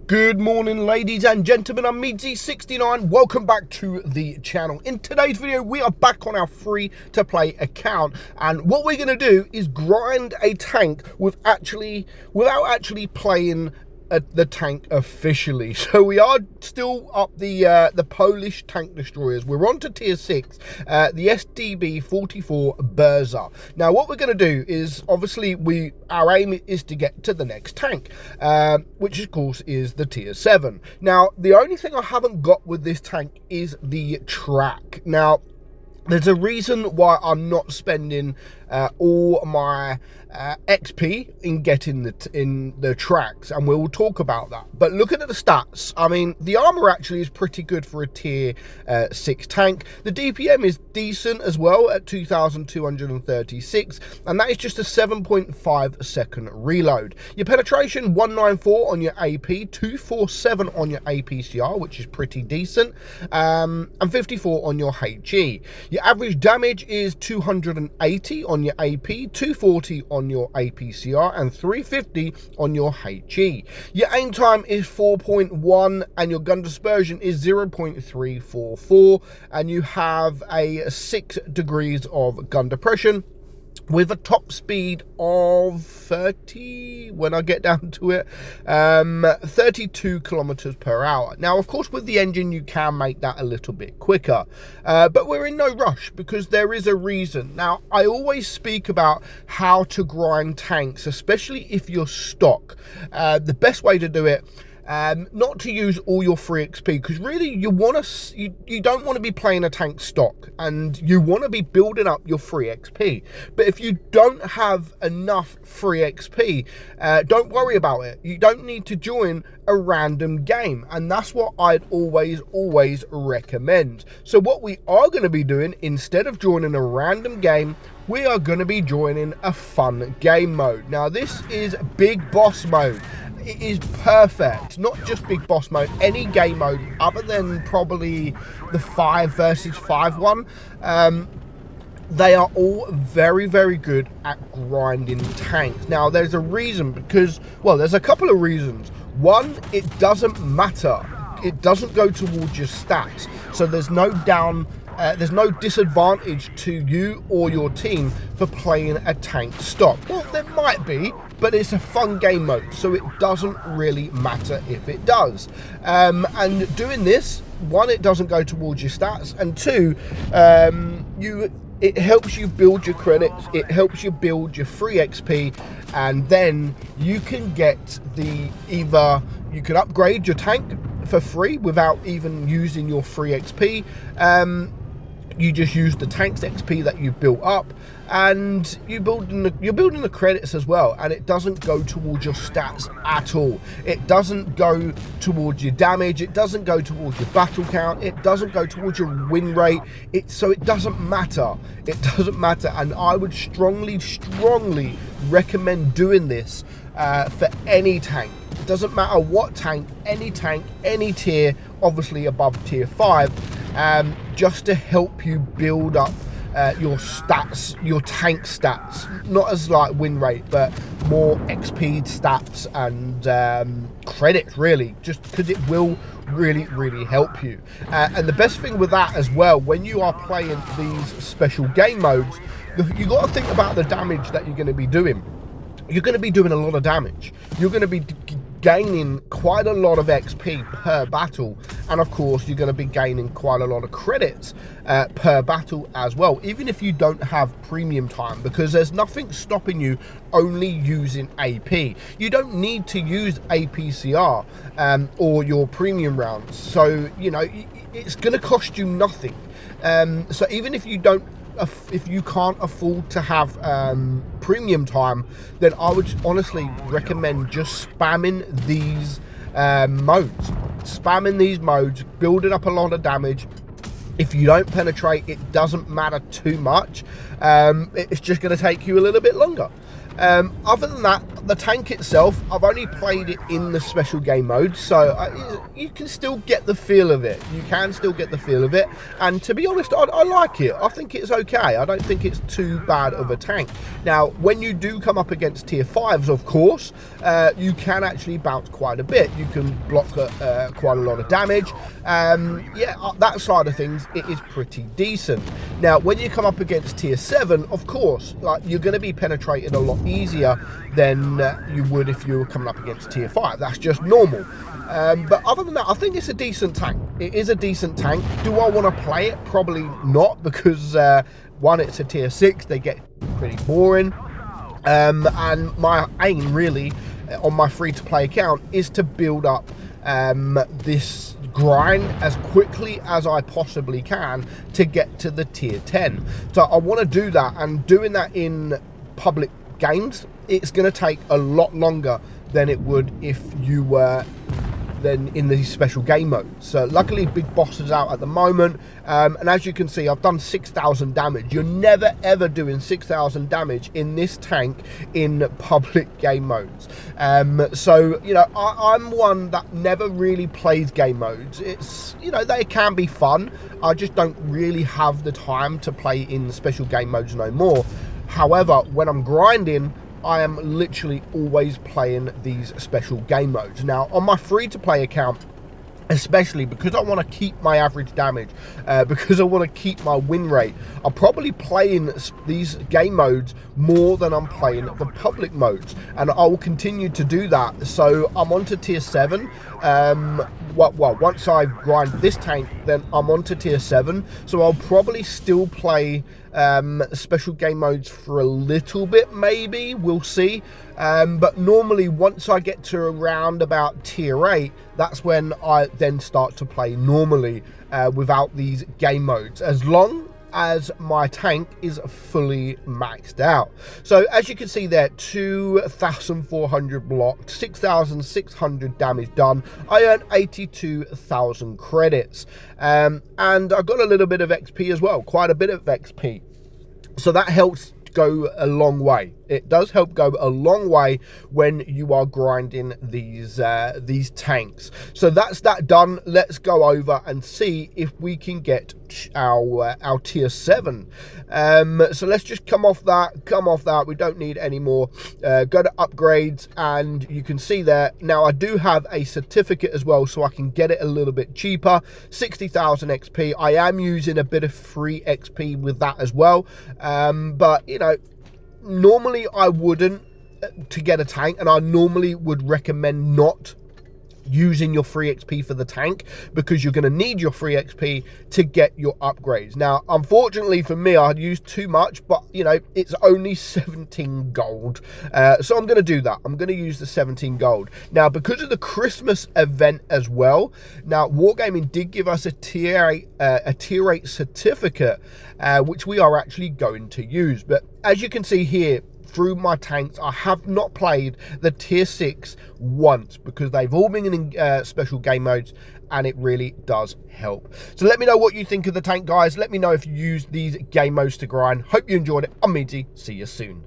Good morning, ladies and gentlemen. I'm meadsyreplays. Welcome back to the channel. In today's video, we are back on our free-to-play account, and what we're going to do is grind a tank without actually playing the tank officially. So we are still up the Polish tank destroyers. We're on to tier 6, the SDB 44 Berza. Now what we're going to do is, obviously, our aim is to get to the next tank, which of course is the tier 7. Now the only thing I haven't got with this tank is the track. Now there's a reason why I'm not spending all my XP in getting the tracks, and we'll talk about that. But looking at the stats, I mean, the armor actually is pretty good for a tier 6 tank. The DPM is decent as well at 2,236, and that is just a 7.5 second reload. Your penetration 194 on your AP, 247 on your APCR, which is pretty decent, and 54 on your HE. Your average damage is 280 on your AP, 240 on your APCR, and 350 on your HE. Your aim time is 4.1, and your gun dispersion is 0.344, and you have a 6 degrees of gun depression, with a top speed of 30, when I get down to it, 32 kilometers per hour. Now, of course, with the engine, you can make that a little bit quicker, but we're in no rush because there is a reason. Now, I always speak about how to grind tanks, especially if you're stock. The best way to do it, not to use all your free XP, because really you don't want to be playing a tank stock, and you want to be building up your free XP. But if you don't have enough free XP, don't worry about it. You don't need to join a random game, and that's what I'd always recommend. So what we are going to be doing, instead of joining a random game, we are going to be joining a fun game mode. Now this is Big Boss mode. It is perfect, not just Big Boss mode, any game mode other than probably the 5 versus 5 one. They are all very good at grinding tanks. Now there's a reason, because, well, there's a couple of reasons. One, it doesn't matter. It doesn't go towards your stats, so there's no disadvantage to you or your team for playing a tank stock. Well, there might be, but it's a fun game mode, so it doesn't really matter if it does. And doing this, one, it doesn't go towards your stats, and two, it helps you build your credits, it helps you build your free XP, and then you can get either you can upgrade your tank for free without even using your free XP. You just use the tank's XP that you built up, and you're building the credits as well, and it doesn't go towards your stats at all. It doesn't go towards your damage, it doesn't go towards your battle count, it doesn't go towards your win rate. So it doesn't matter. It doesn't matter, and I would strongly recommend doing this for any tank. It doesn't matter what tank, any tier, obviously above tier 5, just to help you build up your stats, your tank stats, not as like win rate, but more XP stats and credits, really, just because it will really help you. And the best thing with that as well, when you are playing these special game modes, you got to think about the damage that you're going to be doing. You're going to be doing a lot of damage. You're going to be gaining quite a lot of XP per battle, and of course you're going to be gaining quite a lot of credits per battle as well, even if you don't have premium time, because there's nothing stopping you only using AP. You don't need to use APCR or your premium rounds, so you know it's going to cost you nothing. So even if you can't afford to have premium time, then I would honestly recommend just spamming these modes, building up a lot of damage. If you don't penetrate, it doesn't matter too much. It's just going to take you a little bit longer. Other than that, the tank itself, I've only played it in the special game mode, so you can still get the feel of it. You can still get the feel of it, and to be honest, I like it. I think it's okay. I don't think it's too bad of a tank. Now, when you do come up against tier 5s, of course, you can actually bounce quite a bit. You can block quite a lot of damage. Yeah, that side of things, it is pretty decent. Now, when you come up against tier 7, of course, like, you're going to be penetrated a lot easier than you would if you were coming up against tier 5. That's just normal. But other than that, I think it's a decent tank. It is a decent tank. Do I want to play it? Probably not, because one, it's a tier 6. They get pretty boring. And my aim really on my free-to-play account is to build up this grind as quickly as I possibly can to get to the tier 10. So I want to do that, and doing that in public games, it's going to take a lot longer than it would if you were then in these special game modes. So luckily Big Boss is out at the moment, and as you can see, I've done 6,000 damage. You're never ever doing 6,000 damage in this tank in public game modes. So, you know, I'm one that never really plays game modes. It's, you know, they can be fun. I just don't really have the time to play in special game modes no more. However, when I'm grinding, I am literally always playing these special game modes. Now, on my free-to-play account, especially because I want to keep my average damage, because I want to keep my win rate, I'm probably playing these game modes more than I'm playing the public modes, and I will continue to do that. So I'm on to tier 7. Well, once I grind this tank, then I'm on to tier 7, so I'll probably still play special game modes for a little bit, maybe, we'll see. But normally once I get to around about tier 8, that's when I then start to play normally without these game modes, as long as my tank is fully maxed out. So as you can see there, 2,400 blocked, 6,600 damage done. I earned 82,000 credits, and I got a little bit of XP as well, quite a bit of XP. So that helps go a long way. It does help go a long way when you are grinding these tanks. So that's that done. Let's go over and see if we can get our tier 7. So let's just come off that. We don't need any more. Go to upgrades, and you can see there now I do have a certificate as well, so I can get it a little bit cheaper. 60,000 XP. I am using a bit of free XP with that as well, but you know, normally I wouldn't to get a tank, and I normally would recommend not using your free XP for the tank, because you're going to need your free XP to get your upgrades. Now, unfortunately for me, I used too much, but you know, it's only 17 gold. So I'm going to do that. I'm going to use the 17 gold. Now, because of the Christmas event as well, now Wargaming did give us a tier 8 certificate, which we are actually going to use. But as you can see here, through my tanks, I have not played the tier 6 once, because they've all been in special game modes, and it really does help. So let me know what you think of the tank, guys. Let me know if you use these game modes to grind. Hope you enjoyed it. I'm Meadsy. See you soon.